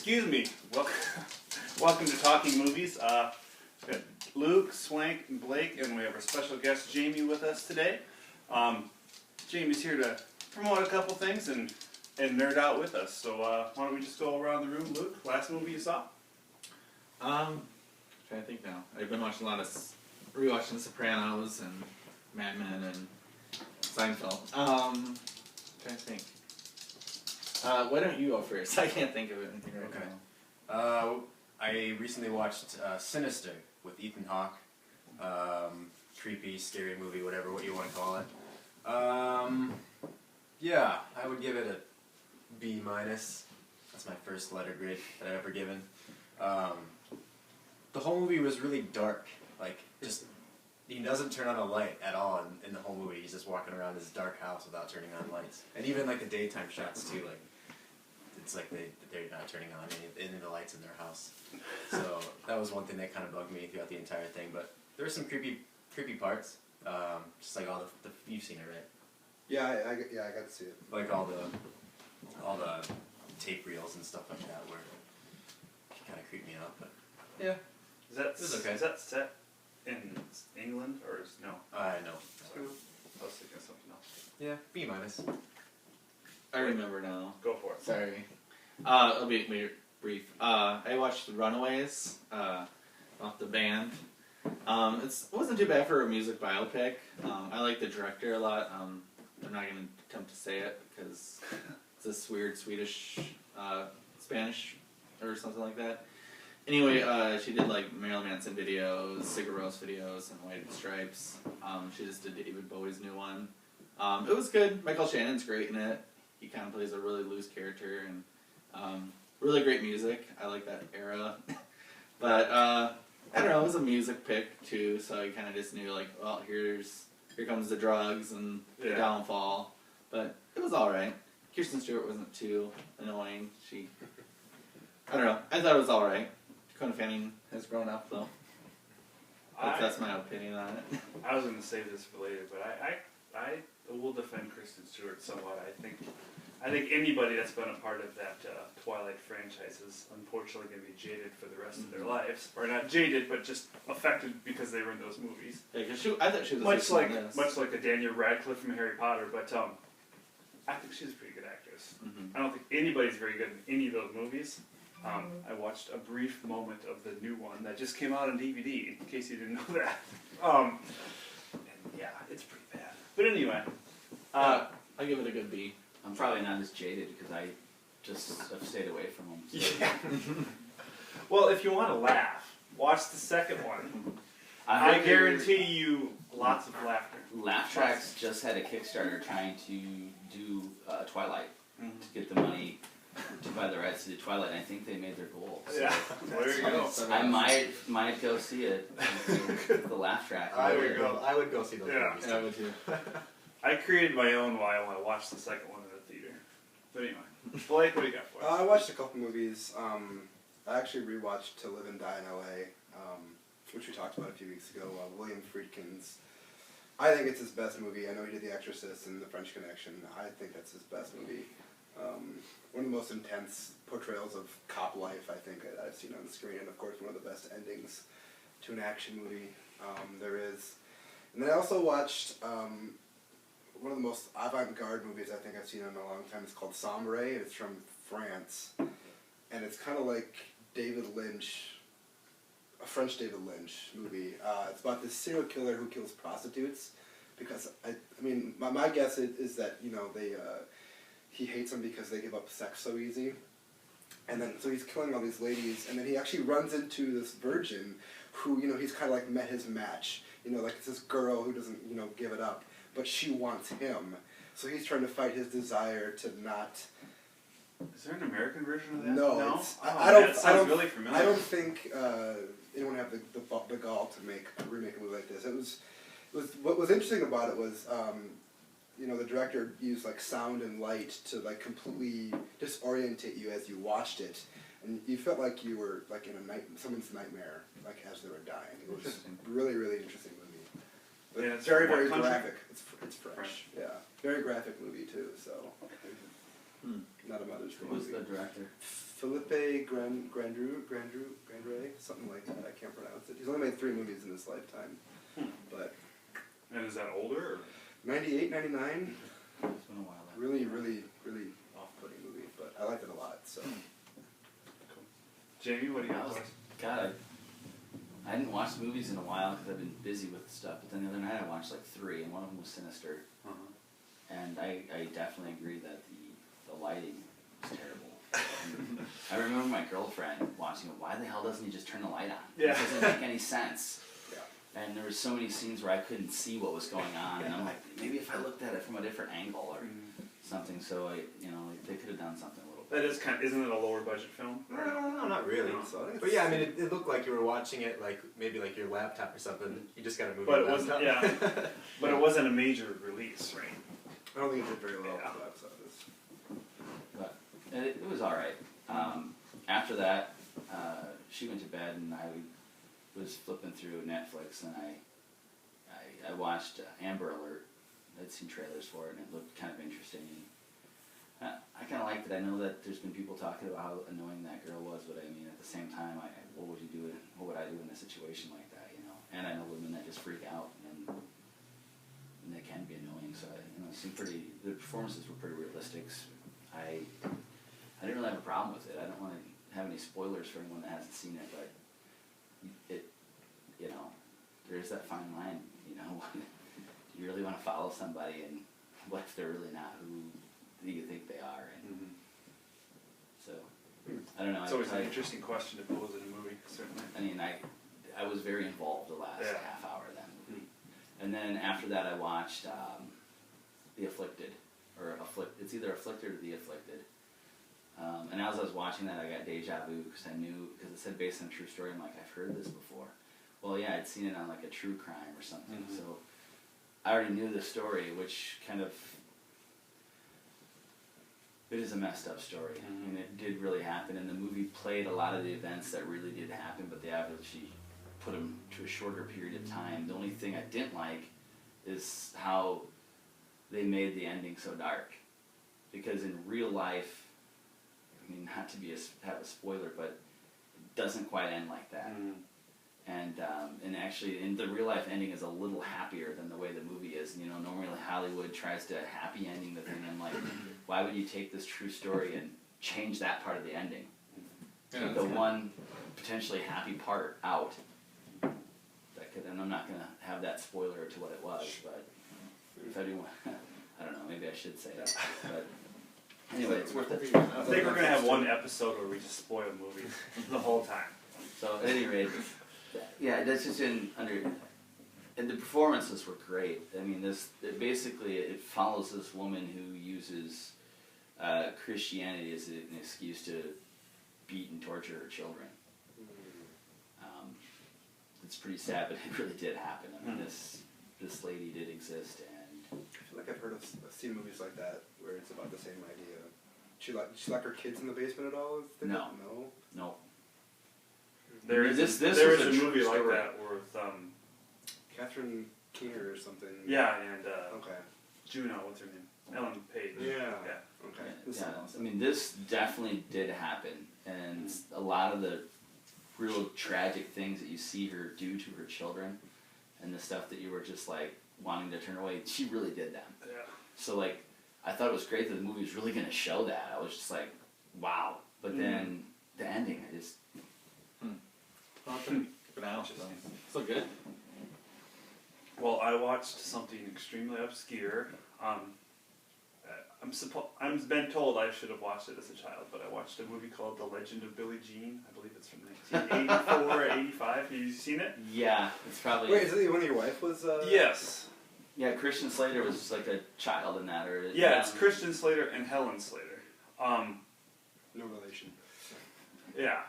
Excuse me. Welcome to Talking Movies. We got Luke, Swank, and Blake, and we have our special guest Jamie with us today. Jamie's here to promote a couple things and nerd out with us. So why don't we just go around the room? Luke, last movie you saw? Trying to think now. I've been watching a lot of rewatching Sopranos and Mad Men and Seinfeld. Trying to think. Why don't you go first? I can't think of anything right now. I recently watched Sinister with Ethan Hawke. Creepy, scary movie, what you want to call it. Yeah, I would give it a B-. That's my first letter grade that I've ever given. The whole movie was really dark. He doesn't turn on a light at all in the whole movie. He's just walking around his dark house without turning on lights. And even the daytime shots too, it's like they're not turning on any of the lights in their house. So that was one thing that kind of bugged me throughout the entire thing. But there were some creepy parts. Just like all the you've seen it, right? Yeah, I got to see it. Like all the tape reels and stuff like that, where it kind of creeped me out. But yeah, Is that set in England or no? No. Sorry. I was thinking of something else. Yeah, B-. I remember now. Go for it. Sorry. It'll be brief. I watched Runaways off the band. It wasn't too bad for a music biopic. I like the director a lot. I'm not going to attempt to say it because it's this weird Swedish, Spanish or something like that. Anyway, she did Marilyn Manson videos, Sigur Rós videos, and White Stripes. She just did David Bowie's new one. It was good. Michael Shannon's great in it. He kind of plays a really loose character, and really great music. I like that era. But I don't know. It was a music pick too, so I kind of just knew here comes the drugs and the downfall. But it was all right. Kirsten Stewart wasn't too annoying. I don't know. I thought it was all right. Dakota Fanning has grown up though. That's my opinion on it. I was going to save this for later, but I will defend Kristen Stewart somewhat. I think anybody that's been a part of that Twilight franchise is unfortunately going to be jaded for the rest of their lives, or not jaded, but just affected because they were in those movies. Yeah, because I thought she was much like a Daniel Radcliffe from Harry Potter, but I think she's a pretty good actress. Mm-hmm. I don't think anybody's very good in any of those movies. I watched a brief moment of the new one that just came out on DVD, in case you didn't know that. And yeah, it's pretty bad. But anyway, I'll give it a good B. I'm probably not as jaded because I just have stayed away from them. So. Yeah. Well, if you want to laugh, watch the second one. I guarantee you lots of laughter. Laugh Tracks just had a Kickstarter trying to do Twilight to get the money to buy the rights to do Twilight, and I think they made their goal. So Yeah, there you go. I might go see it. The Laugh Track. I would go see those movies. Yeah, I would too. I created my own while I watched the second one in the theater. But anyway, Blake, what do you got for us? I watched a couple movies. I actually rewatched To Live and Die in L.A., which we talked about a few weeks ago. William Friedkin's. I think it's his best movie. I know he did The Exorcist and The French Connection. I think that's his best movie. One of the most intense portrayals of cop life, I think, I've seen on the screen, and of course one of the best endings to an action movie there is. And then I also watched one of the most avant-garde movies I think I've seen in a long time. It's called Sombre. It's from France, and it's kind of like David Lynch, a French David Lynch movie. It's about this serial killer who kills prostitutes, because my guess is that he hates them because they give up sex so easy. And then, so he's killing all these ladies, and then he actually runs into this virgin who, he's kind of met his match. It's this girl who doesn't, give it up, but she wants him. So he's trying to fight his desire to not... Is there an American version of that? No. That sounds really familiar. I don't think anyone have the gall to remake a movie like this. What was interesting about it was... the director used sound and light to completely disorientate you as you watched it, and you felt like you were in someone's nightmare, as they were dying. It was really, really interesting movie. But Yeah, it's very, from what very country? graphic. It's French. Yeah, very graphic movie too. So not a Brothers. Who was the director? Felipe Grandre, something like that. I can't pronounce it. He's only made 3 movies in his lifetime. But And is that older? Or? 98, 99, It's been a while. really, really, really off-putting movie, but I liked it a lot. So Jamie, what do you I got? was, for us? God, I hadn't watched movies in a while because I've been busy with stuff. But then the other night I watched like 3, and one of them was Sinister. Uh-huh. And I definitely agree that the lighting was terrible. And I remember my girlfriend watching it. Why the hell doesn't he just turn the light on? Yeah. It doesn't make any sense. yeah. And there were so many scenes where I couldn't see what was going on, and I'm like, maybe if I looked at it from a different angle or something. So they could have done something a little bit. That is isn't it a lower budget film? No, not really. No. So I think But yeah, I mean, it looked like you were watching it like maybe like your laptop or something. You just gotta move But your it wasn't. laptop. Yeah. But it wasn't a major release, right? I don't think it did very well Yeah. at the box office. But it was all right. After that, she went to bed, and I was flipping through Netflix, and I watched Amber Alert. I'd seen trailers for it, and it looked kind of interesting. And I kind of liked it. I know that there's been people talking about how annoying that girl was, but I mean, at the same time, what would you do? What would I do in a situation like that? You know? And I know women that just freak out, and they can be annoying. So it seemed pretty. The performances were pretty realistic. I didn't really have a problem with it. I don't want to have any spoilers for anyone that hasn't seen it, but there's that fine line. Do you really want to follow somebody, and what if they're really not who you think they are? And so I don't know. It's always an interesting question to pose in a movie, certainly. I mean, I was very involved the last Yeah. half hour of that movie. And then after that I watched The Afflicted, it's either Afflicted or The Afflicted. And as I was watching that, I got deja vu because it said based on a true story. I'm like, I've heard this before. Well, yeah, I'd seen it on like a true crime or something. So I already knew the story, which kind of, it is a messed up story. I mean, it did really happen, and the movie played a lot of the events that really did happen, but they obviously put them to a shorter period of time. The only thing I didn't like is how they made the ending so dark. Because in real life, I mean, not to have a spoiler, but it doesn't quite end like that. And actually, in the real life ending is a little happier than the way the movie is. Normally Hollywood tries to happy ending the thing. I'm like, why would you take this true story and change that part of the ending? Take the one potentially happy part out. And I'm not going to have that spoiler to what it was, but if anyone, I don't know, maybe I should say it. But anyway, it's worth it. I think we're going to have one episode where we just spoil movies the whole time. So at any rate, yeah, that's just and the performances were great. I mean, it follows this woman who uses Christianity as an excuse to beat and torture her children. It's pretty sad, but it really did happen. I mean, this lady did exist, and I feel like I've seen movies like that where it's about the same idea. She like her kids in the basement at all? No. No. There is This there was is a a true movie like story. that with Catherine Keener or something. yeah, and Okay. Juno, what's her name? Ellen Page. Yeah. Yeah. Okay. yeah, I mean, this definitely did happen, and a lot of the real tragic things that you see her do to her children, and the stuff that you were just like wanting to turn away, she really did them. Yeah. So like, I thought it was great that the movie was really going to show that. I was just like, wow. But then the ending, I just Keep it out. So good. Well, I watched something extremely obscure. I'm been told I should have watched it as a child, but I watched a movie called The Legend of Billie Jean. I believe it's from 1984 or 85. Have you seen it? yeah, it's probably Wait, is it when your wife was? Yes. yeah. Christian Slater was like a child in that, or Yeah, it's Christian Slater and Helen Slater. No relation. Yeah.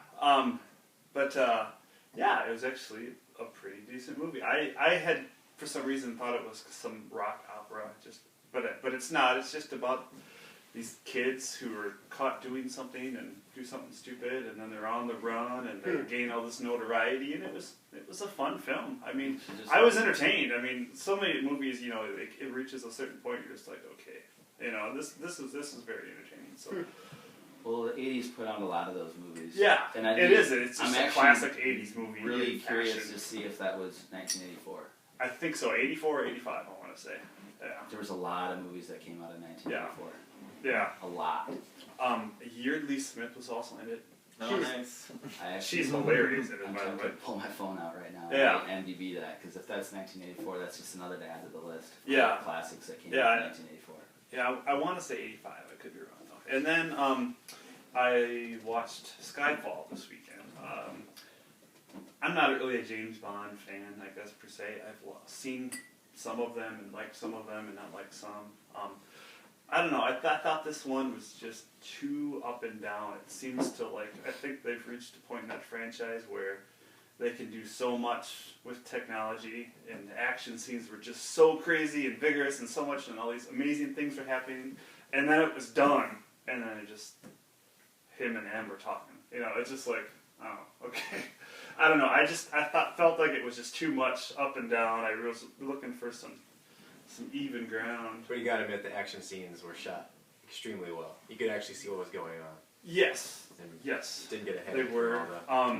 Yeah, it was actually a pretty decent movie. I had, for some reason, thought it was some rock opera, but it's not. It's just about these kids who are caught doing something and do something stupid, and then they're on the run and they gain all this notoriety, and it was a fun film. I mean, I was entertained. I mean, so many movies, it reaches a certain point, you're just like, okay, this is very entertaining. So, Well, the '80s put out a lot of those movies. Yeah, and I it is. It's I'm just a actually classic '80s movie. Really in curious fashion. to see if that was 1984. I think so. 84 or 85. I want to say. Yeah. There was a lot of movies that came out in 1984. Yeah. A lot. Yeardley Smith was also in it. Oh, nice. I actually, She's hilarious in it, I'm by the trying to way. pull my phone out right now. Yeah. And IMDb that, because if that's 1984, that's just another to add to the list. of Yeah. Classics that came Yeah, out in I- 1984. Yeah, I want to say 85. I could be wrong though. And then I watched Skyfall this weekend. I'm not really a James Bond fan, I guess per se. I've seen some of them and liked some of them and not liked some. I don't know. I thought this one was just too up and down. It seems to I think they've reached a point in that franchise where they can do so much with technology, and the action scenes were just so crazy and vigorous and so much, and all these amazing things were happening, and then it was done, and then it just, him and Amber talking. It's just like, oh, okay. I don't know. I felt like it was just too much up and down. I was looking for some even ground. But you gotta admit, the action scenes were shot extremely well. You could actually see what was going on. Yes. And Yes. didn't get a They headache from were. all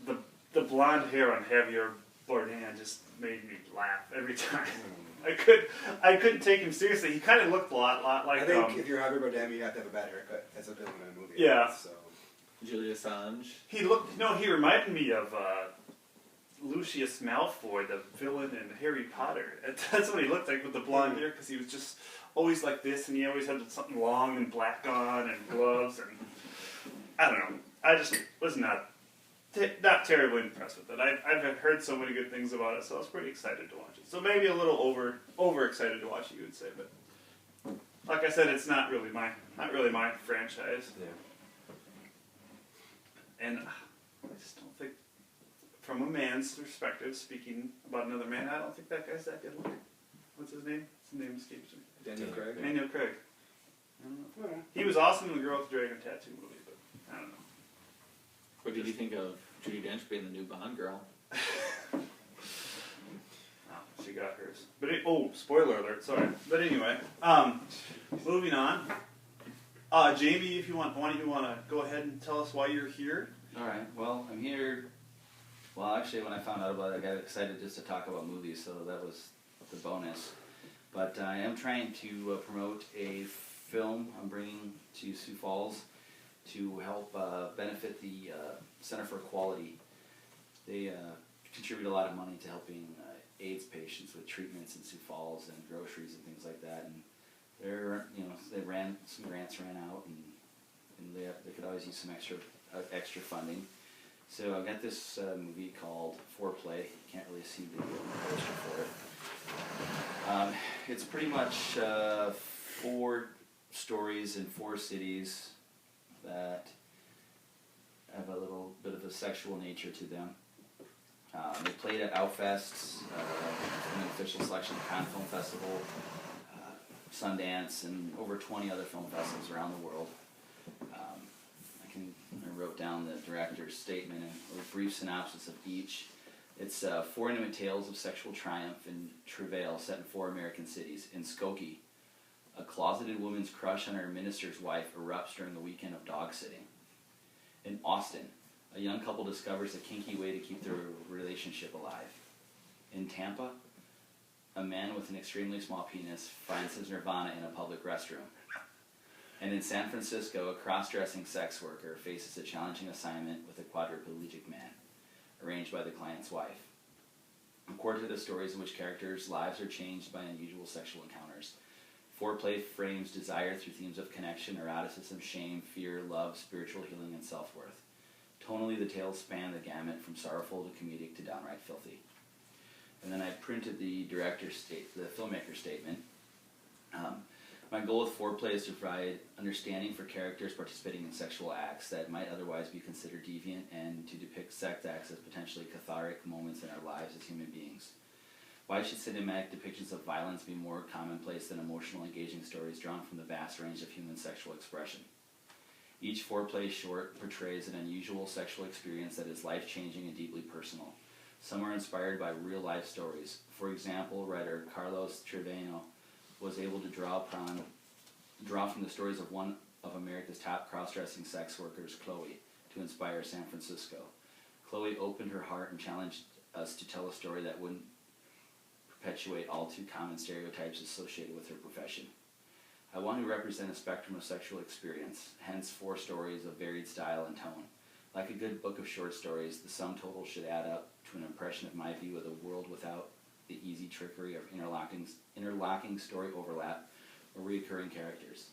the... The blonde hair on Javier Bardem just made me laugh every time. I couldn't take him seriously. He kind of looked a lot like. I think if you're Javier Bardem, you have to have a bad haircut as a villain in a movie. Yeah. So Julia Assange. he looked. No, he reminded me of Lucius Malfoy, the villain in Harry Potter. That's what he looked like with the blonde hair, because he was just always like this, and he always had something long and black on and gloves, and I don't know. I just was not terribly impressed with it. I've heard so many good things about it, so I was pretty excited to watch it. So maybe a little over excited to watch it, you would say, but like I said, it's not really my franchise, Yeah. and I just don't think, from a man's perspective, speaking about another man, I don't think that guy's that good looking. What's his name? His name escapes me. Daniel Craig. Daniel Craig. I don't know. Well, He was awesome in the Girl with the Dragon Tattoo movie, but I don't know. What did you think of Judi Dench being the new Bond girl? Oh, she got hers. But spoiler alert, sorry. But anyway, moving on. Jamie, if you want to go ahead and tell us why you're here? All right. Well, I'm here. Well, actually, when I found out about it, I got excited just to talk about movies, so that was the bonus. But I am trying to promote a film I'm bringing to Sioux Falls to help benefit the Center for Equality. They contribute a lot of money to helping AIDS patients with treatments in Sioux Falls and groceries and things like that. And some grants ran out, and they could always use some extra funding. So I got this movie called Foreplay. You can't really see the poster for it. It's pretty much 4 stories in 4 cities that have a little bit of a sexual nature to them. They played at Outfest, an official selection, Cannes Film Festival, Sundance, and over 20 other film festivals around the world. I wrote down the director's statement and a brief synopsis of each. It's 4 intimate tales of sexual triumph and travail set in 4 American cities. In Skokie, a closeted woman's crush on her minister's wife erupts during the weekend of dog sitting. In Austin, a young couple discovers a kinky way to keep their relationship alive. In Tampa, a man with an extremely small penis finds his nirvana in a public restroom. And in San Francisco, a cross-dressing sex worker faces a challenging assignment with a quadriplegic man, arranged by the client's wife. Core to the stories in which characters' lives are changed by unusual sexual encounters. Foreplay frames desire through themes of connection, eroticism, shame, fear, love, spiritual healing, and self-worth. Tonally, the tales span the gamut from sorrowful to comedic to downright filthy. And then I printed the filmmaker's statement. My goal with Foreplay is to provide understanding for characters participating in sexual acts that might otherwise be considered deviant, and to depict sex acts as potentially cathartic moments in our lives as human beings. Why should cinematic depictions of violence be more commonplace than emotional, engaging stories drawn from the vast range of human sexual expression? Each Foreplay short portrays an unusual sexual experience that is life-changing and deeply personal. Some are inspired by real-life stories. For example, writer Carlos Trevino was able to draw from the stories of one of America's top cross-dressing sex workers, Chloe, to inspire San Francisco. Chloe opened her heart and challenged us to tell a story that wouldn't perpetuate all too common stereotypes associated with her profession. I want to represent a spectrum of sexual experience, hence 4 stories of varied style and tone. Like a good book of short stories, the sum total should add up to an impression of my view of the world without the easy trickery of interlocking story overlap or recurring characters.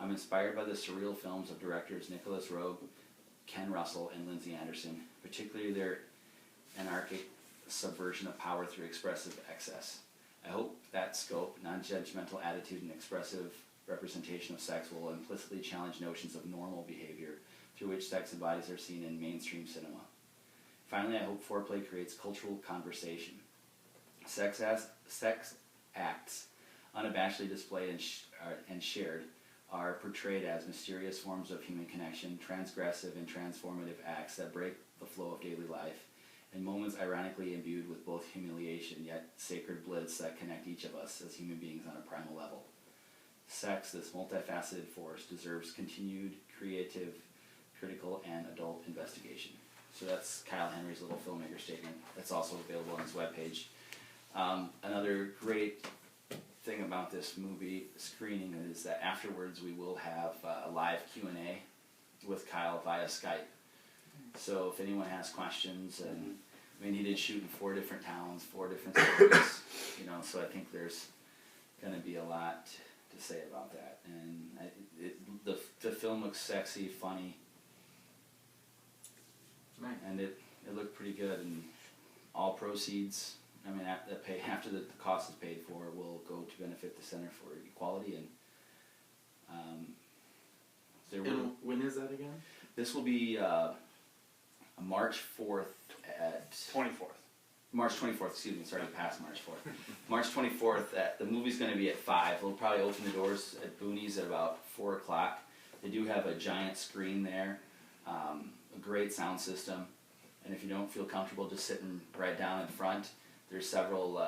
I'm inspired by the surreal films of directors Nicholas Roeg, Ken Russell, and Lindsay Anderson, particularly their anarchic subversion of power through expressive excess. I hope that scope, non-judgmental attitude, and expressive representation of sex will implicitly challenge notions of normal behavior through which sex and bodies are seen in mainstream cinema. Finally, I hope foreplay creates cultural conversation. Sex acts, unabashedly displayed and shared, are portrayed as mysterious forms of human connection, transgressive and transformative acts that break the flow of daily life, and moments ironically imbued with both humiliation yet sacred bliss that connect each of us as human beings on a primal level. Sex, this multifaceted force, deserves continued creative, critical, and adult investigation. So that's Kyle Henry's little filmmaker statement. That's also available on his webpage. Another great thing about this movie screening is that afterwards we will have a live Q&A with Kyle via Skype. So if anyone has questions, and I mean, he did shoot in 4 different towns, 4 different cities, you know, so I think there's going to be a lot to say about that. And the film looks sexy, funny, Right. and it looked pretty good. And all proceeds, I mean, after the cost is paid for, will go to benefit the Center for Equality. And when is that again? this will be March 4th at 24th. March 24th, excuse me, sorry, past March 4th. March 24th, the movie's going to be at 5. They'll probably open the doors at Boonies at about 4 o'clock. They do have a giant screen there, a great sound system, and if you don't feel comfortable just sitting right down in front, there's several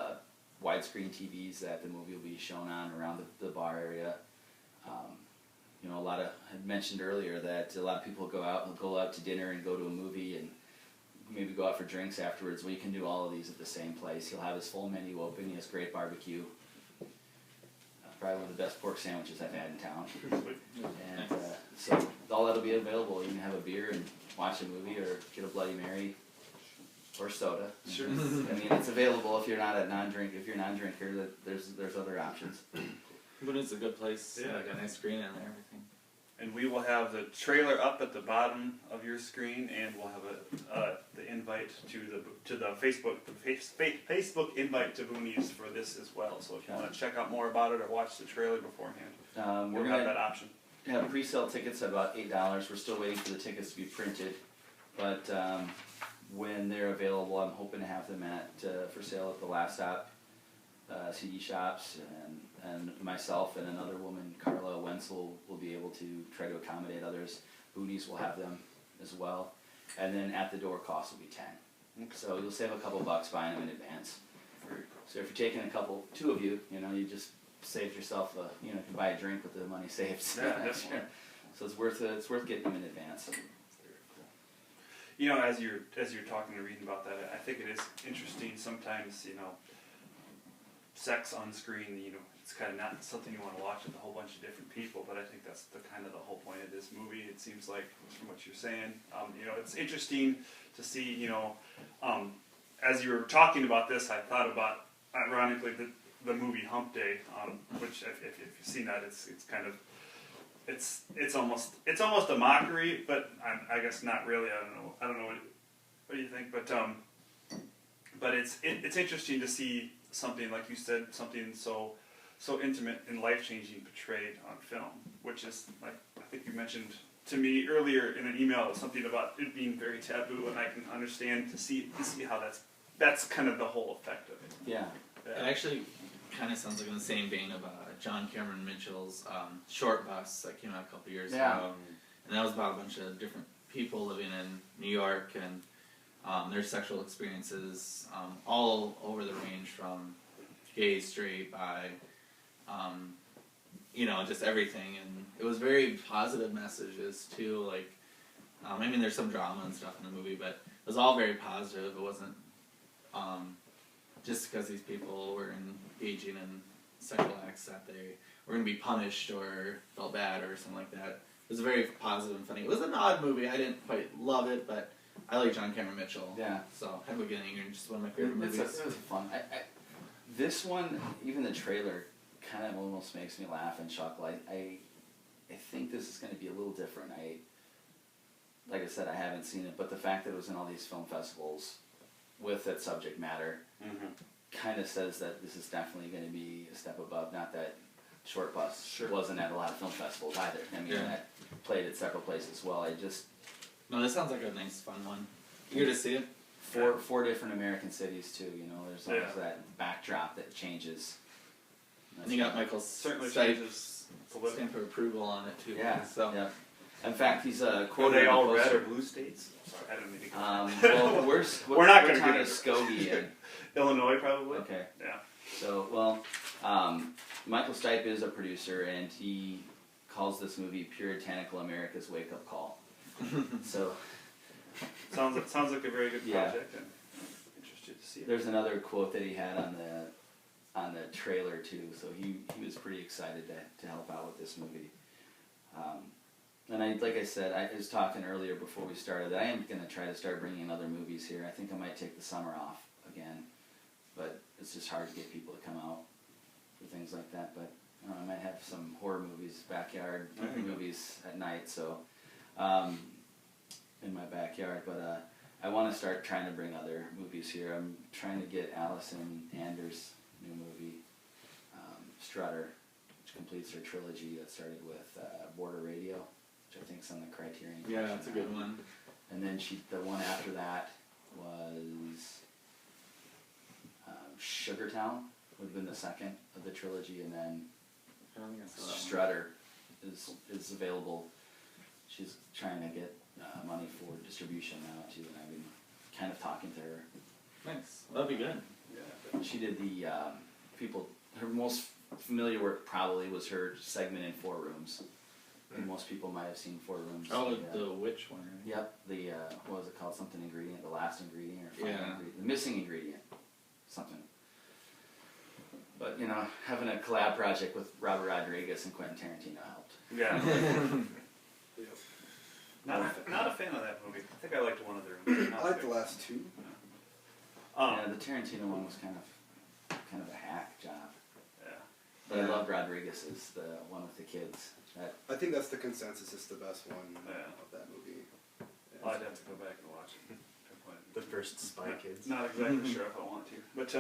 widescreen TVs that the movie will be shown on around the bar area. You know, I had mentioned earlier that a lot of people go out to dinner and go to a movie and maybe go out for drinks afterwards. Well, you can do all of these at the same place. He'll have his full menu open. He has great barbecue. Probably one of the best pork sandwiches I've had in town. And so all that'll be available. You can have a beer and watch a movie, or get a Bloody Mary or soda. Sure. I mean, it's available if you're not a non-drinker. If you're a non-drinker, there's other options. But it's a good place. Yeah. Like a nice screen and everything. And we will have the trailer up at the bottom of your screen, and we'll have the invite to the Facebook invite to Boonies for this as well. So if you want to check out more about it or watch the trailer beforehand, We're we'll have gonna that option. have pre-sale tickets at about $8. We're still waiting for the tickets to be printed, but when they're available, I'm hoping to have them for sale at the Last Stop CD shops, and myself and another woman, Carla Wenzel, will be able to try to accommodate others. Boonies will have them as well, and then at the door cost will be $10. So you'll save a couple bucks buying them in advance. So if you're taking two of you, you know, you just saved yourself you can buy a drink with the money saved. Yeah, definitely. So it's worth getting them in advance. You know, as you're talking and reading about that, I think it is interesting sometimes, you know, sex on screen, you know, it's kind of not something you want to watch with a whole bunch of different people, but I think that's the kind of the whole point of this movie, it seems like, from what you're saying. You know, it's interesting to see, you know, as you were talking about this, I thought about, ironically, the movie Hump Day, which if you've seen that, it's kind of, it's almost a mockery, but I guess not really. I don't know what you think, but it's interesting to see something, like you said, something so intimate and life-changing portrayed on film, which is, like, I think you mentioned to me earlier in an email, something about it being very taboo, and I can understand to see how that's kind of the whole effect of it. Yeah. It actually kind of sounds like in the same vein of John Cameron Mitchell's Short Bus that came out a couple years ago. And that was about a bunch of different people living in New York and their sexual experiences all over the range from gay, straight, bi, you know, just everything, and it was very positive messages too. Like, I mean, there's some drama and stuff in the movie, but it was all very positive. It wasn't just because these people were engaging in sexual acts that they were going to be punished or felt bad or something like that. It was very positive and funny. It was an odd movie. I didn't quite love it, but I like John Cameron Mitchell. Yeah. So Hedwig and Ingrid, just one of my favorite movies. It was fun. This one, even the trailer, kind of almost makes me laugh and chuckle. I think this is going to be a little different. Like I said, I haven't seen it, but the fact that it was in all these film festivals with that subject matter kind of says that this is definitely going to be a step above. Not that Short Bus wasn't at a lot of film festivals either. I mean, that played at several places as well. No, this sounds like a nice, fun one. You to see it? Four different American cities too. You know, there's always that backdrop that changes. And you got Michael Certainly Stipe changes. stamp of approval on it too. Yeah. So. Yeah. In fact, he's Are quoted. they in the all red poster. or blue states? Sorry, I didn't mean to go. Well, We're not what gonna town get is it. Skokie in? Illinois, probably. Okay. Yeah. So, Michael Stipe is a producer, and he calls this movie "Puritanical America's Wake Up Call." So, Sounds like a very good Yeah. project. And interested to see it. there's another quote that he had on the trailer too. So he was pretty excited to help out with this movie. And like I said, I was talking earlier before we started that I am going to try to start bringing other movies here. I think I might take the summer off again, but it's just hard to get people to come out for things like that. But I don't know, I might have some horror movies, backyard movies at night. So in my backyard, but I want to start trying to bring other movies here. I'm trying to get Allison Anders' new movie, Strutter, which completes her trilogy that started with Border Radio, which I think is on the Criterion. Yeah, Collection that's a now. good one. And then the one after that was Sugartown, would have been the second of the trilogy, and then I don't think I saw that one. Strutter is available. She's trying to get money for distribution now too, and I've been kind of talking to her. Nice. That'd be good. Yeah. She did her most familiar work probably was her segment in Four Rooms. And most people might have seen Four Rooms. Oh, the witch one, right? Yep, what was it called? Something ingredient, the last ingredient or final Yeah. ingredient, the missing ingredient, something. But you know, having a collab project with Robert Rodriguez and Quentin Tarantino helped. Yeah. Yep. Not a fan of that movie. I think I liked one of their movies. I like the last two. Yeah, the Tarantino one was kind of a hack job. Yeah. But I Yeah. loved Rodriguez's, the one with the kids. I think that's the consensus. It's the best one Yeah. of that movie. Well, I'd have to go back and watch it. The first Spy Kids. Not exactly sure if I want to. But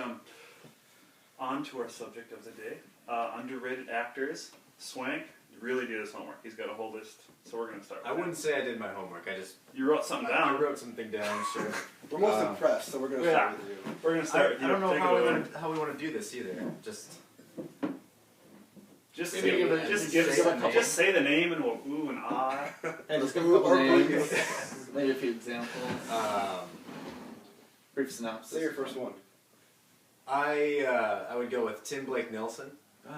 on to our subject of the day. Underrated actors. Swank really did his homework. He's got a whole list. So we're going to start with I wouldn't say I did my homework. I just You wrote something I down. wrote something down. Sure. We're most Um, impressed, so we're going to yeah. start with you. We're going to start with you. I don't know Take it how away. we want to do this either. Just Maybe say, give it- just, give give, it a couple. just say the name and we'll ooh and ah. Hey, let's give a Ooh, couple or names. please. Maybe a few examples. Brief synopsis. Say your first one. I would go with Tim Blake Nelson, Oh,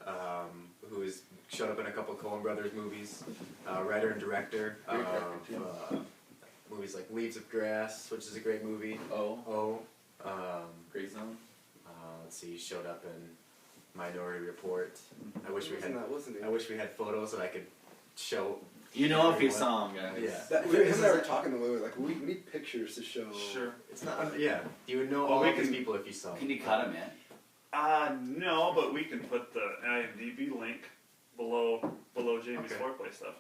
yeah. who has showed up in a couple Coen Brothers movies, writer and director Great of director, movies like Leaves of Grass, which is a great movie. Oh, Oh, Grey Zone. let's see, he showed up in Minority Report. I wish we had. Wasn't he? I wish we had photos that I could show. You know if you everyone. saw him, guys. Yeah. That, we, him and I were talking the way we were like, we need pictures to show. Sure. It's not. Yeah, you would know Well, all we of these can- people if you saw Can them. you cut him in? No, but we can put the IMDb link below Jamie's Okay. foreplay stuff.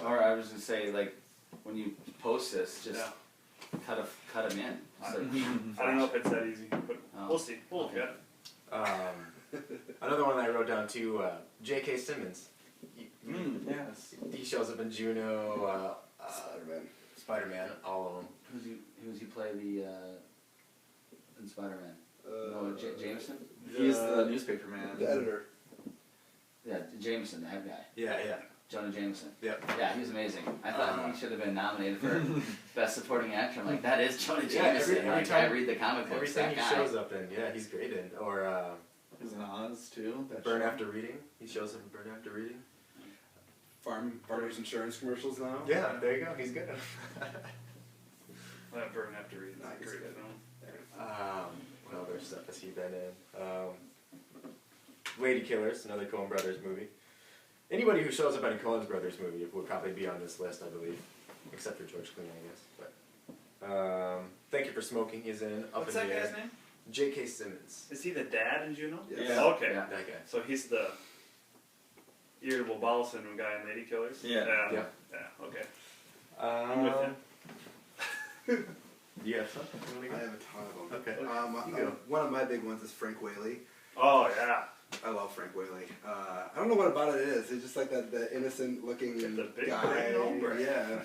Or I was gonna say, like, when you post this, just Yeah. cut him in. So- I don't know if it's that easy, but Oh. we'll see. We'll look Okay. at it. Another one that I wrote down too, J.K. Simmons. Yes. He shows up in Juno, Spider-Man. Spider-Man, all of them. Who's he play in Spider-Man? No, Jameson? He's the newspaper man. The editor. Yeah, Jameson, the head guy. Yeah, yeah. Jonah Jameson. Yep. Yeah, he was amazing. I thought he should have been nominated for Best Supporting Actor. I'm like, that is Jonah Jameson. every like, time- I read the comic books, Everything that he guy. shows up in, yeah, he's great in. Or He's in Oz too. That Burn show. After Reading. He shows up in Burn After Reading. Farmers Insurance commercials now. Yeah, there you go. He's good. That Burn After Reading. Nice. Great Good. film. What other stuff has he been in? Lady Killers, another Coen Brothers movie. Anybody who shows up in a Coen Brothers movie would probably be on this list, I believe, except for George Clooney, I guess. But Thank You for Smoking. He's in Up What's in that the Air. guy's name? J.K. Simmons. Is he the dad in Juno? Yes. Yeah. Okay. Yeah. That guy. So he's the irritable bowel syndrome guy in Lady Killers? Yeah. Yeah. Yeah, okay. I'm with you. You have something? You wanna I go? have a ton of them. Okay. You go. One of my big ones is Frank Whaley. Oh, yeah. I love Frank Whaley. I don't know what about it is. It's just like that innocent looking The big guy. brain hombre. Yeah.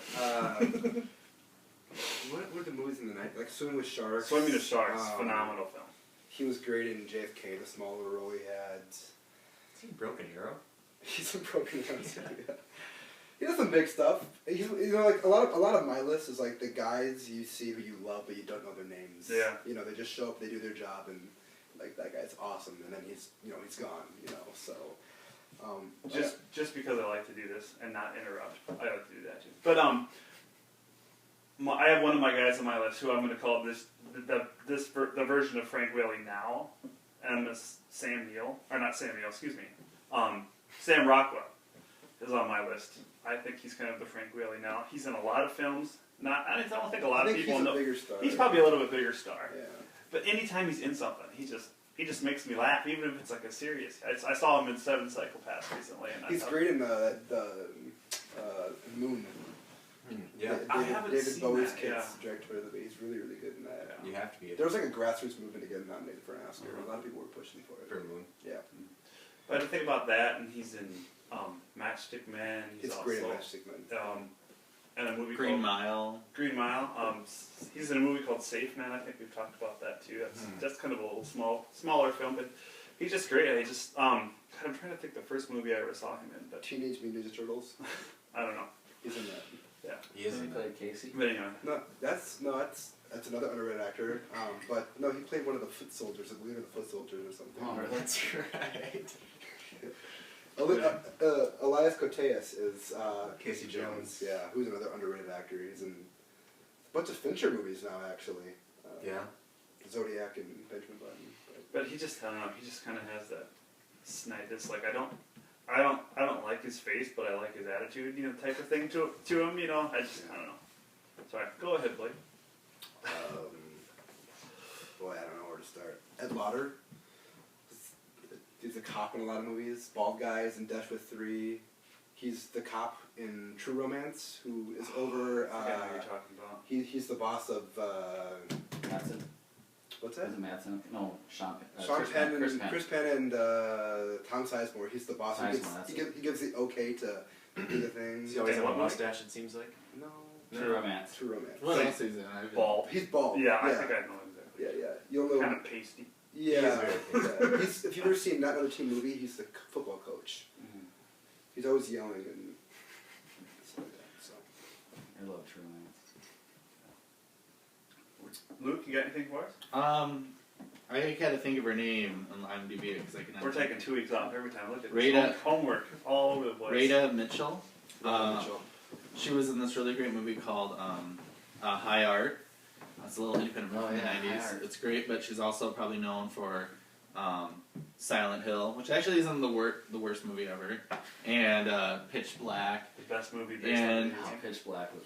What were the movies in the night? Like Swimming with Sharks. Swimming with Sharks, phenomenal film. He was great in JFK, the smaller role he had. Is he Broken Arrow? He's a broken down. Yeah. He does some big stuff. He's, you know, like a lot of my list is like the guys you see who you love but you don't know their names. Yeah. You know, they just show up, they do their job, and like that guy's awesome, and then he's gone. You know, so. Just because I like to do this and not interrupt, I like to do that too. But I have one of my guys on my list who I'm going to call the version of Frank Whaley now, and this Sam Neill, or not Sam Neill, excuse me, Sam Rockwell is on my list. I think he's kind of the Frank Whaley now. He's in a lot of films. I don't think a lot of people he's know. a bigger star. He's probably a little bit bigger star. Yeah. But anytime he's in something, he just makes me laugh, even if it's like a serious. I saw him in Seven Psychopaths recently, and He's I thought, great in the Moon. Yeah. I haven't David seen Bowie's that, kids yeah. directed by the. He's really good in that. You have to be There was like a grassroots movement to get him nominated for an Oscar. A lot of people were pushing for it. for Moon. Yeah, But I think about that, and he's in Matchstick Man. He's it's also great in Matchstick Men. in a movie Green called Mile. Green Mile. He's in a movie called Safe Man. I think we've talked about that too. That's kind of a little smaller film, but he's just great. I'm trying to think the first movie I ever saw him in, but Teenage Mutant Ninja Turtles. I don't know. He's in that. Yeah, He is He in played Casey. but anyway. No, that's another underrated actor. But no, he played one of the foot soldiers. I believe in the foot soldiers or something. Oh, really? That's right. Elias Koteas is Casey Jones. Yeah, who's another underrated actor. He's in a bunch of Fincher movies now, actually. Yeah. Zodiac and Benjamin Button. But he just, I don't know, he just kind of has that snide, it's like, I don't like his face, but I like his attitude, type of thing to him, I don't know. Sorry, go ahead, Blake. Boy, I don't know where to start. Ed Lauder. He's a cop in a lot of movies. Bald guy is in Death with 3. He's the cop in True Romance, who is over. I forget what you're talking about. He's the boss of. Madsen. What's Was that? it Madsen? No, Sean. Sean Penn and Chris Penn. Chris Penn and Tom Sizemore. He's the boss. He gives the okay to do the thing. Does he always Hey, have a what movie? mustache, it seems like? No. True Romance. True Romance. What else is in? Bald. He's bald. Yeah, I think I know exactly. Yeah. You'll know. Kind of pasty. Yeah. He is very Yeah. If you've ever seen Not Another Teen Movie, he's the football coach. Mm-hmm. He's always yelling and stuff like that. So. I love True Romance. Luke, you got anything for us? I had to think of her name on IMDb because I can. We're taking 2 weeks off every time. Look at Rita- this homework all over the place. Rita Mitchell. Mitchell. She was in this really great movie called High Art. It's a little independent movie Oh, from the yeah, High 90s. Art. It's great, but she's also probably known for Silent Hill, which actually isn't the worst movie ever, and Pitch Black. The best movie based And- on Wow, music. Pitch Black was.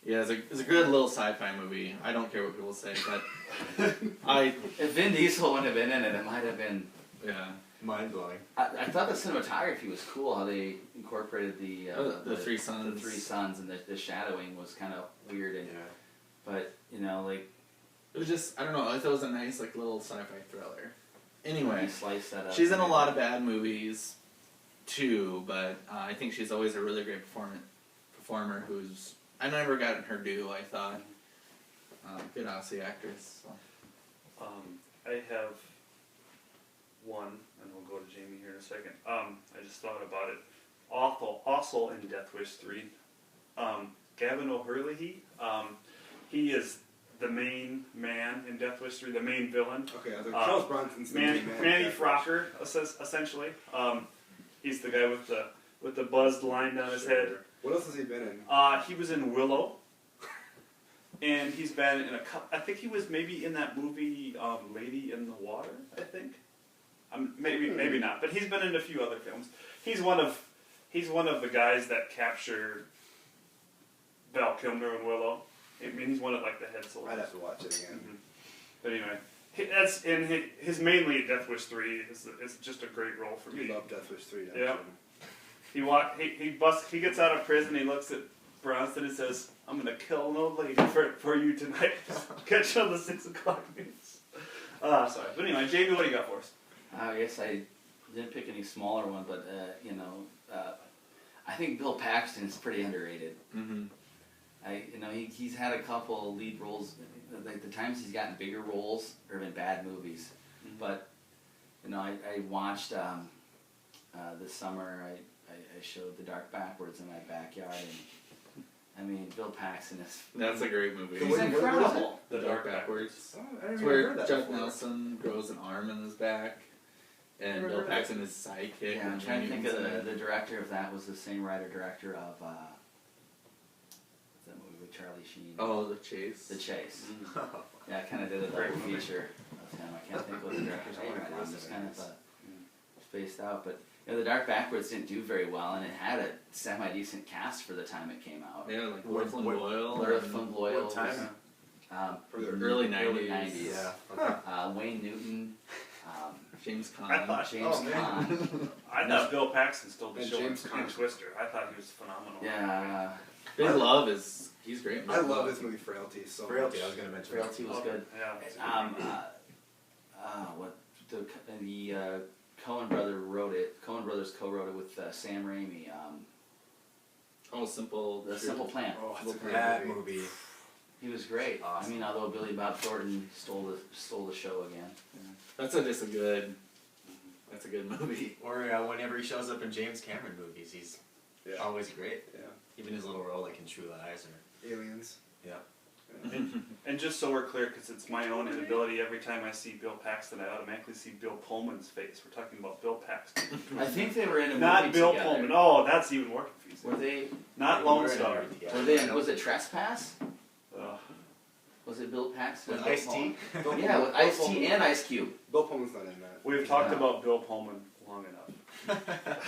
Yeah, it's a good little sci-fi movie. I don't care what people say, but If Vin Diesel wouldn't have been in it, it might have been. yeah. Mind blowing. I thought the cinematography was cool. How they incorporated the The Three Sons. The Three Sons, and the shadowing was kind of weird. And, but like It was just, I don't know, I thought it was a nice little sci-fi thriller. Anyway, you slice that up. she's in a lot of bad movies too, but I think she's always a really great performer who's, I never gotten her due, I thought. Good Aussie actress. So. I have one, and we'll go to Jamie here in a second. I just thought about it. Also in Death Wish 3, Gavin O'Hurley, he is the main man in Death Wish 3, the main villain. Okay, I was like, Charles Bronson's the Manny, main man. Manny Death Wish. Frocker, essentially. He's the guy with the buzzed line down his head. Sure. What else has he been in? He was in Willow, and he's been in a couple. I think he was maybe in that movie Lady in the Water. I think, maybe not, but he's been in a few other films. He's one of the guys that captured Val Kilmer in Willow. I mean, he's one of like the head soldiers. I'd have to watch it again. Mhm. But anyway, that's in his mainly Death Wish 3 is just a great role for You me. love Death Wish 3, don't Yeah. you? He gets out of prison, he looks at Bronson and says, "I'm gonna kill an old lady for you tonight." Catch you on the 6 o'clock news. Sorry. But anyway, Jamie, what do you got for us? I guess I didn't pick any smaller one, but I think Bill Paxton is pretty underrated. Mm-hmm. He's had a couple lead roles. Like the times he's gotten bigger roles have been bad movies, but I watched this summer. I showed The Dark Backwards in my backyard, and I mean Bill Paxton is. That's a great movie. He's What- what- what is it? incredible. The Dark Backwards. Oh, I It's didn't even where heard that Judd before. Nelson grows an arm in his back, and Never Bill heard of Paxton is sidekick. Yeah, I'm and trying to think of Jamie's in the director of that was the same writer-director of what's that movie with Charlie Sheen? Oh, The Chase. The Chase. Mm-hmm. Yeah, I kind of did a Great double movie. feature of him. I can't think what the director's name right now. I'm just kind of Mm. spaced out. But The Dark Backwards didn't do very well, and it had a semi-decent cast for the time it came out. Yeah, like What- Worthland what- Doyle. Laura and- Flynn Boyle. What time? For the Early 90s. 90s. Yeah. Okay. Wayne Newton. James Caan. I thought James Oh, man. Caan. I thought Bill Paxton stole the And show James in Caan. Twister. I thought he was phenomenal. Yeah, Big Love is he's great. in I Big love this movie Frailty so Frailty, I much. was going to mention. Frailty was good. Yeah. it's a good movie. What the Coen brothers co-wrote it with Sam Raimi. Oh, Simple. The Simple Plan. Oh, it's a great That movie. movie. He was great. Awesome. I mean, although Billy Bob Thornton stole the show again. That's a good movie. Or whenever he shows up in James Cameron movies, he's Yeah. always great. Yeah. Even his little role like in True Lies or Aliens. yeah. And just so we're clear, because it's my own inability, every time I see Bill Paxton, I automatically see Bill Pullman's face. We're talking about Bill Paxton. I think they were in a Not movie Bill together. Pullman. Oh, that's even more confusing. Were they? Not They Lone were in a Star. movie together. Were they? Was it Trespass? Ugh. Was it Bill Paxton? With and Bill Ice-T? Pullman? Yeah, with Ice-T and Ice Cube. Bill Pullman's not in that. We've talked Yeah. about Bill Pullman long enough.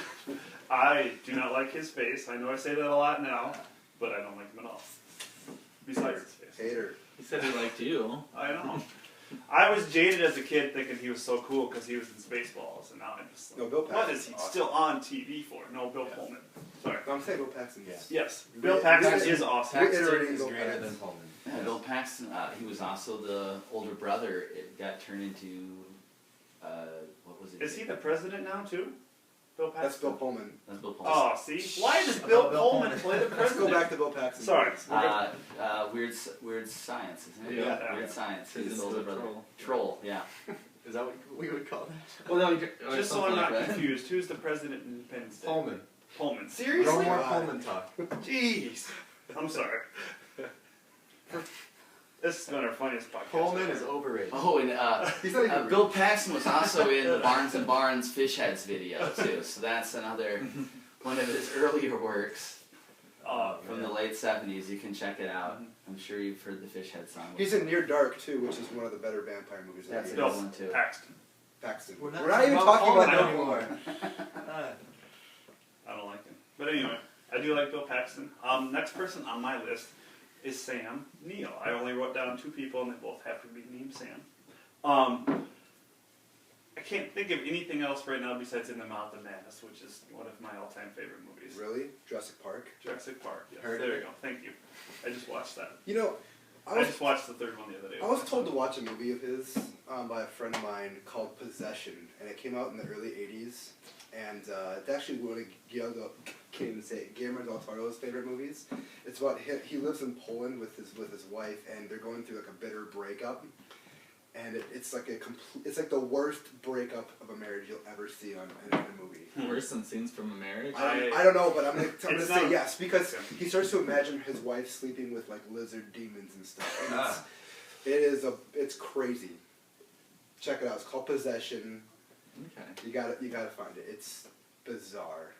I do not like his face. I know I say that a lot now, but I don't like him at all. Besides his face. Hater. He said he liked you. I know. I was jaded as a kid thinking he was so cool because he was in Spaceballs, and now I'm just No, like, Bill what Paxton's is he awesome. still on TV for? No, Bill Yeah. Pullman. Sorry. No, I'm saying Bill Paxton. Yeah. Yes, Bill Re- Paxton re- is awesome. re- Paxton Reiterating is Bill greater Paxton. than Pullman. Yeah, Bill Paxton. He was also the older brother. It got turned into what was it? Is he the president now too? Bill Paxton. That's Bill Pullman. That's Bill Pullman. Oh, see, why does Bill Bill Pullman Pullman. play the Let's president? go back to Bill Paxton. Sorry. Weird Science, isn't it? Yeah. Weird Science. He's He's the older the brother. troll. Troll. Yeah. Is that what we would call that? Well, no, Just so I'm not confused, who's the president in Independence Day? Pullman. Pullman. No Seriously? more God. Pullman talk. Jeez. I'm sorry. This has been our funniest podcast. Pullman is overrated. Oh, and He's not even Bill Paxton was also in the Barnes and Barnes Fish Heads video too. So that's another one of his earlier works from the late '70s. You can check it out. I'm sure you've heard the Fish Head song. He's in Near Dark too, which is one of the better vampire movies. That's of a the good Bill one too. Paxton. Paxton. We're We're not not even talking talking about about Pullman Bill anymore. Pullman. I don't like him. But anyway, I do like Bill Paxton. Next person on my list is Sam Neill. I only wrote down 2 people, and they both have to be named Sam. I can't think of anything else right now besides In the Mouth of Madness, which is one of my all-time favorite movies. Really? Jurassic Park? Jurassic Park. Yes. Heard there of you go. Thank you. I just watched that. You know, I just watched the 3rd one the other day. I was told to watch a movie of his by a friend of mine called Possession, and it came out in the early '80s. And it's actually one of Guillermo del Toro's favorite movies. It's about he lives in Poland with his wife, and they're going through like a bitter breakup. And it's like it's like the worst breakup of a marriage you'll ever see in a movie. Worse than Scenes from a Marriage. I don't know, but I'm gonna It's say not- yes because Okay. he starts to imagine his wife sleeping with like lizard demons and stuff. And It's crazy. Check it out. It's called Possession. Okay. You gotta find it. It's bizarre.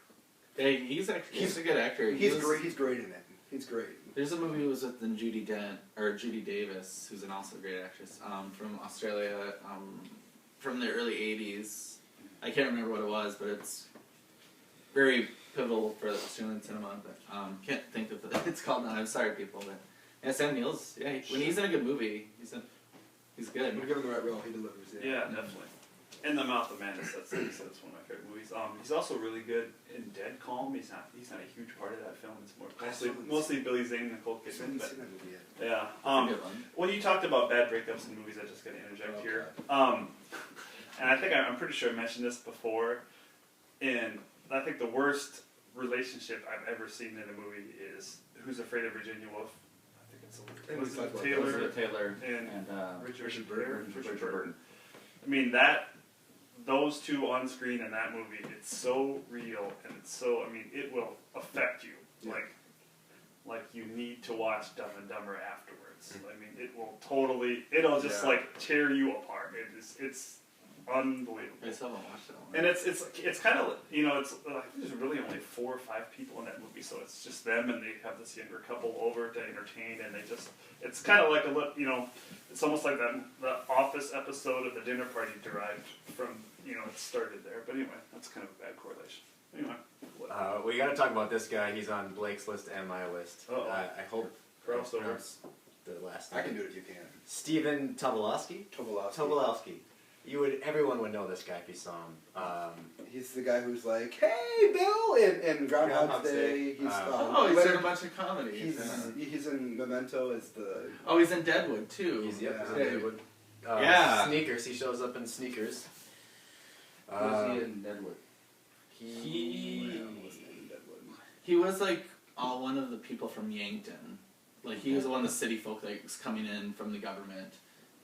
Yeah, he's a good actor. He's great. He's great in it. He's great. There's a movie he was with Judy Davis, who's also a great actress, from Australia, from the early '80s. I can't remember what it was, but it's very pivotal for Australian cinema. But can't think of what it's called now. I'm sorry, people. But yeah, Sam Neill's. Yeah, when he's in a good movie, he's good. When you give him the right role, he delivers. Yeah, definitely. In the Mouth of Madness, that's one of my favorite movies. He's also really good in Dead Calm. He's not a huge part of that film. It's mostly Billy Zane and Nicole I Kidman. haven't But seen that movie yet. yeah. That's a good one. When you talked about bad breakups in movies, I just got to interject here. And I think I'm pretty sure I mentioned this before. And I think the worst relationship I've ever seen in a movie is Who's Afraid of Virginia Woolf. I think it's Elizabeth Taylor Elizabeth Taylor and Richard Burton. Richard Burton. I mean those two on screen in that movie, it's so real and it's so. I mean, it will affect you. Yeah. Like you need to watch Dumb and Dumber afterwards. I mean, it'll just like tear you apart. It's unbelievable. I still haven't watched that one. And it's kind of, it's I think there's really only 4 or 5 people in that movie, so it's just them, and they have this younger couple over to entertain, and it's kind of like it's almost like the Office episode of the dinner party derived from, it started there. But anyway, that's kind of a bad correlation. Anyway, we got to talk about this guy. He's on Blake's list and my list. Uh-oh. I hope Crossover. I pronounce the last name. I can do it if you can. Stephen Tobolowsky. Tobolowsky. Everyone would know this guy if you saw him. He's the guy who's like, "Hey, Bill," in Groundhog's Day. He's he's in a bunch of comedies. He's in Memento as the. Oh, he's in Deadwood too. He's in Yeah. Deadwood. Yeah. Sneakers. He shows up in Sneakers. Who's he in Deadwood? He was like one of the people from Yankton. Like he was one of the city folk that was coming in from the government,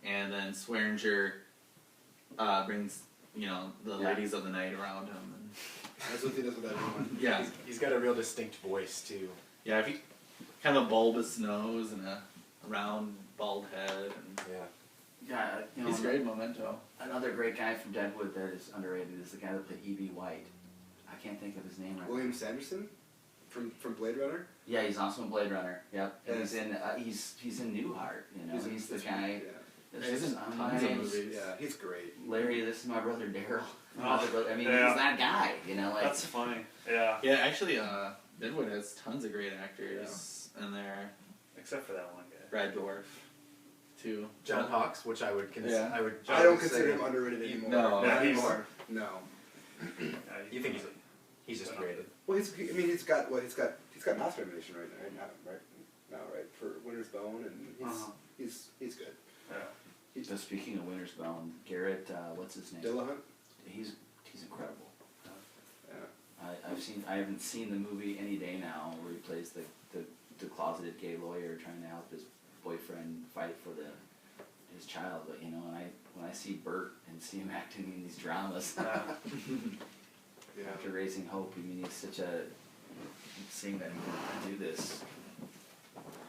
and then Swearinger brings the ladies of the night around him. And That's what he does with everyone. yeah, He's got a real distinct voice too. yeah. If he kind of a bulbous nose and a round bald head, and Yeah. Yeah, he's great in Memento. Another great guy from Deadwood that is underrated is the guy that played E.B. White. I can't think of his name right William Sanderson from Blade Runner. Yeah, he's also in Blade Runner. Yep. And Yes. he's in Newhart. He's the guy. Yeah, he's in tons of movies. Yeah, he's great. Larry, this is my brother Daryl. Oh, I mean, yeah. he's that guy. That's funny. Yeah. Yeah, actually, Deadwood has tons of great actors in there. Except for that one guy. Brad Dourif, too. John Hawkes, which I would consider. Yeah. I don't consider him underrated anymore. No. Yeah, Not he's- anymore. No. You think he's just created? Well, he's got an Oscar nomination right now, for Winter's Bone, and he's good. Yeah. So speaking of Winter's Bone, Garrett, what's his name? Dillahunt. He's incredible. Yeah. I haven't seen the movie any day now where he plays the closeted gay lawyer trying to help his boyfriend fight for his child. But when I see Bert and see him acting in these dramas Yeah. after Raising Hope, I mean he's seeing that he can do this.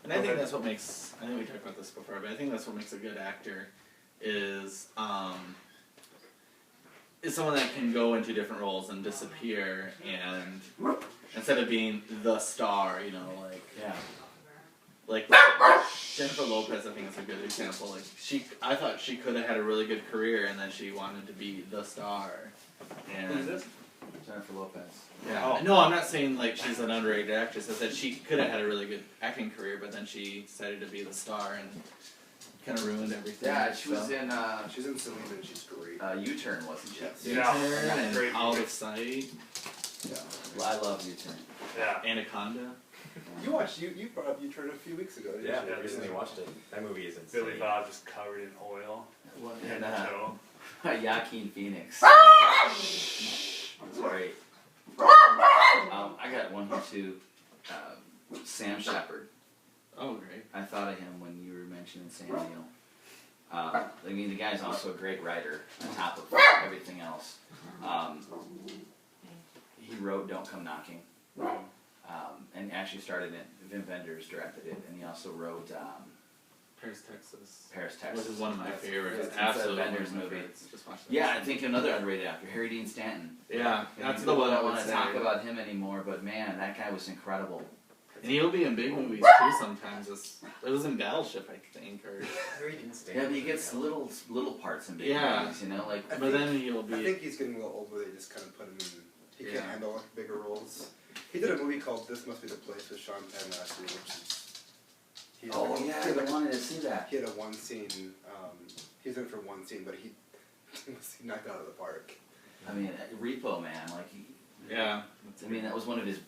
And I think that's what makes, I think we talked about this before, but I think that's what makes a good actor is someone that can go into different roles and disappear, and instead of being the star, Yeah. like Jennifer Lopez, I think is a good example. Like I thought she could have had a really good career, and then she wanted to be the star. And Who's this? Jennifer Lopez. yeah, no, I'm not saying like she's an underrated actress. I said she could have had a really good acting career, but then she decided to be the star and kind of ruined everything. Yeah, she was so. in She's in Selena, and she's great. U-Turn, wasn't she? Yes. Yeah. U-Turn Great and Out movie. of Sight, Yeah. Well, I love U-Turn. Yeah. Anaconda. You brought up U-Turn a few weeks ago, didn't Yeah, you? I recently watched it. That movie is insane. Billy Bob just covered in oil. And So, Joaquin Phoenix. Sorry. I got one here too. Sam Shepard. Oh, great. I thought of him when you were mentioning Sam Neill. I mean, the guy's also a great writer on top of everything else. He wrote Don't Come Knocking. And actually started it. Vim Vendors directed it, and he also wrote Paris, Texas. Paris, Texas. Which is one of my favorites. It's Absolutely a Avengers one of my movie. favorites. Just watch that. Yeah, I think another underrated actor, Harry Dean Stanton. Yeah, And that's people the one I don't would want to say. talk about him anymore, but man, that guy was incredible. And he'll be in big movies too sometimes. It was in Battleship, I think, or Harry didn't stay. Yeah, but he gets little parts in big Yeah. movies, you know, like I but think- then he'll I be. think he's getting a little old where they just kind of put him in. He Yeah. can't handle bigger roles. He did a movie called This Must Be the Place with Sean Penn last year, which is. He had oh like- yeah, he had I like- wanted to see that. He had a one scene. He was in it for one scene, but he knocked it out of the park. I mean, Repo Man, like Yeah. I mean, that was one of his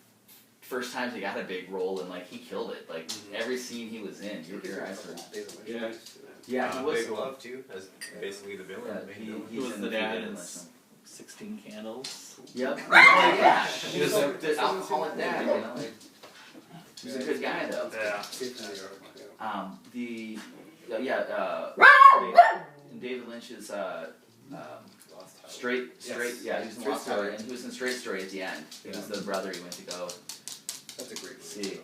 first times he got a big role, and like he killed it. Like every scene he was in, your eyes were. David Lynch Yeah. movies, too. Yeah, he was. Big Love too, as basically the villain. Yeah, the main he, villain. he's was in the few dad David in Lynch ones. 16 Candles. Yep. Oh yeah. He was So- the alcoholic dad, you know. Like, he was a good guy though. Yeah. Escape from New York. Yeah. In David Lynch's Lost House. Straight, Yes. yeah, he was in Straight Lost Story, Story. and he was in Straight Story at the end. He was the brother he went to go That's a great movie. see.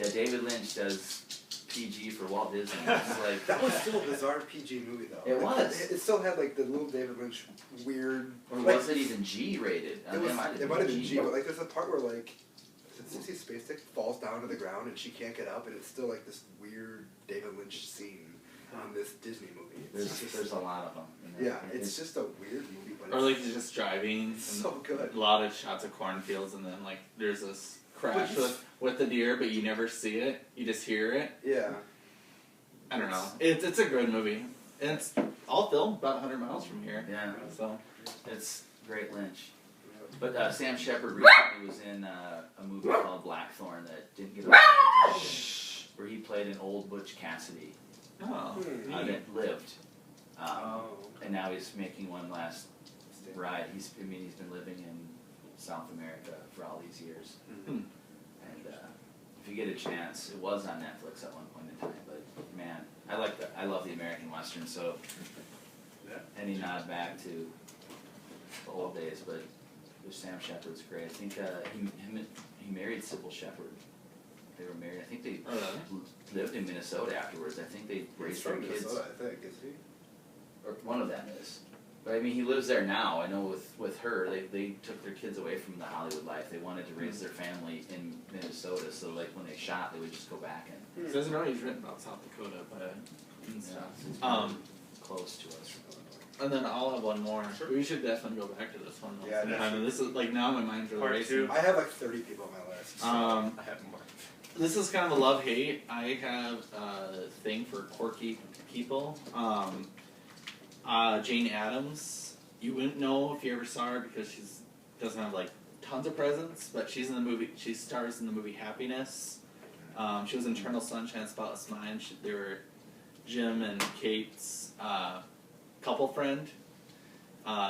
Yeah, David Lynch does PG for Walt Disney. It's like That was still a bizarre PG movie though. It was. It still had like the little David Lynch weird. or like, was it even G rated? It might have been G, but like there's a part where like the 60 space stick falls down to the ground and she can't get up, and it's still like this weird David Lynch scene in this Disney movie. It's just, There's a lot of them. You know? yeah, it's just a weird movie, but Or it's like just driving. it's and so good. A lot of shots of cornfields, and then like there's this crash But with the deer, but you never see it. You just hear it. Yeah. I don't know. It's a good movie. And it's all filmed about 100 miles from here. Yeah, So it's great Lynch. But Sam Shepard recently was in a movie called Blackthorn that didn't get a lot of attention, where he played an old Butch Cassidy oh, Hmm. neat. that lived. Oh. And now he's making one last ride. He's been living in South America for all these years. Hmm. And if you get a chance, it was on Netflix at one point in time. But man, I love the American Western. So Yeah. any nod back to the old days, but Sam Shepard's great. I think he married Sybil Shepherd. They were married. I think they Oh, really? lived in Minnesota afterwards. I think they He's raised their from kids. Minnesota, I think, is he? Or one of them is. But I mean, he lives there now. I know with her, they took their kids away from the Hollywood life. They wanted to raise their family in Minnesota, so like when they shot, they would just go back and It doesn't know he's written about South Dakota, but and yeah, stuff. it's close to us. And then I'll have one more. We should definitely go back to this one. Though, Yeah, sometime. And this is like now my mind's really Part racing. two. I have like 30 people on my list. So. Um, I have more. This is kind of a love-hate. I have a thing for quirky people. Jane Addams. You wouldn't know if you ever saw her because she's doesn't have like tons of presence, but she's in the movie. She stars in the movie Happiness. She was in Eternal Sunshine, Spotless Mind. They were Jim and Kate's couple friend.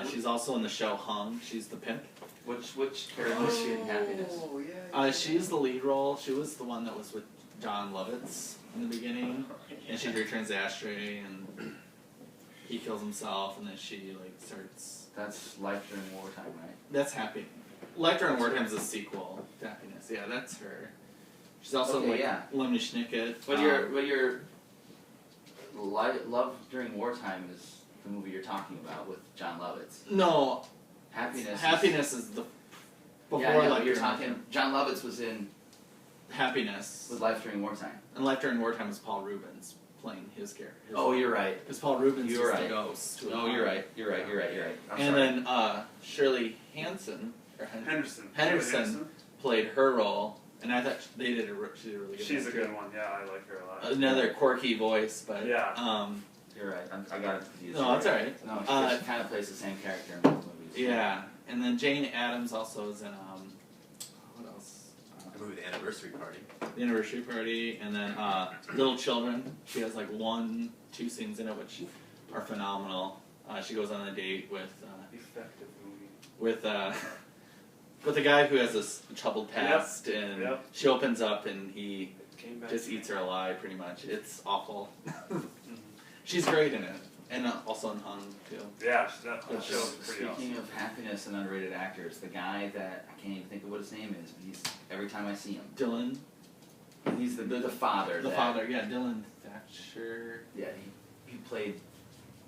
She's also in the show Hung. She's the pimp. Which character is she in Happiness? Oh, yeah. She's the lead role. She was the one that was with John Lovitz in the beginning, and she returns the ashtray, and he kills himself, and then she like starts. That's Life During Wartime, right? That's Happy. Life During Wartime is a sequel to Happiness. Yeah, that's her. She's also Okay, like yeah. Lemony Snicket. But your Love During Wartime is the movie you're talking about with John Lovitz. No, Happiness. Happiness is the before Yeah, Life you're During talking. Wartime. John Lovitz was in Happiness. with Life During Wartime. And Life During Wartime is Paul Rubens playing his character. Oh, you're right. Because Paul Rubens You're is right. the ghost. Oh, you're right. You're right. You're right. You're right. I'm And sorry. then Shirley Hansen or Henderson. Henderson played her role, and I thought she did a really good. She's a one, too. good one. Yeah, I like her a lot. Another quirky voice, but Yeah. You're right. I got it confused. No, that's all right. No, she kind of plays the same character in both movies. Yeah, and then Jane Addams also is in what else? The movie The Anniversary Party. The Anniversary Party, and then Little Children. She has like 1-2 scenes in it, which are phenomenal. She goes on a date with Effective movie. with a guy who has this troubled past, and Yep. she opens up and he Came back. just eats her alive, pretty much. It's awful. She's great in it, and also in Hung too. Yeah, that show is pretty Speaking awesome. of happiness and underrated actors, the guy that I can't even think of what his name is, but every time I see him, Dylan. He's the father. The father, yeah, Dylan Thatcher. Yeah, he played.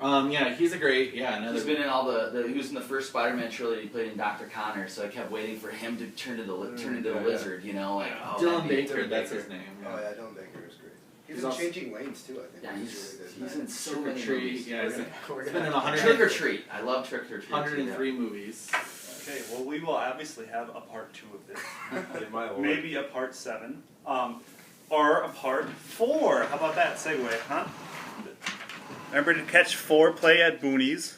Yeah, he's a great, another. He's been in all he was in the first Spider-Man trilogy. He played in Dr. Connor, so I kept waiting for him to turn into the lizard. You know, like Dylan that'd be- Baker, that's his name. Oh yeah, Dylan Baker is great. He's He's in also- Changing Lanes too, I think. Yeah, which he's is really good. in so Trick or many Treat, movies. yeah, We're he's gonna- been in 100. Trick or Treat. I love Trick or Treat. 103 movies. Okay, well, we will obviously have a part 2 of this. My lord. Maybe a part 7. Or a part 4. How about that segue, huh? Remember to catch Foreplay at Boonies,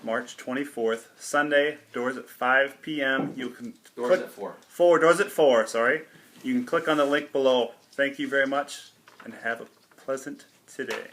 March 24th, Sunday. Doors at 5 p.m. You can Doors click at 4. doors at 4. Sorry. You can click on the link below. Thank you very much, and have a pleasant today.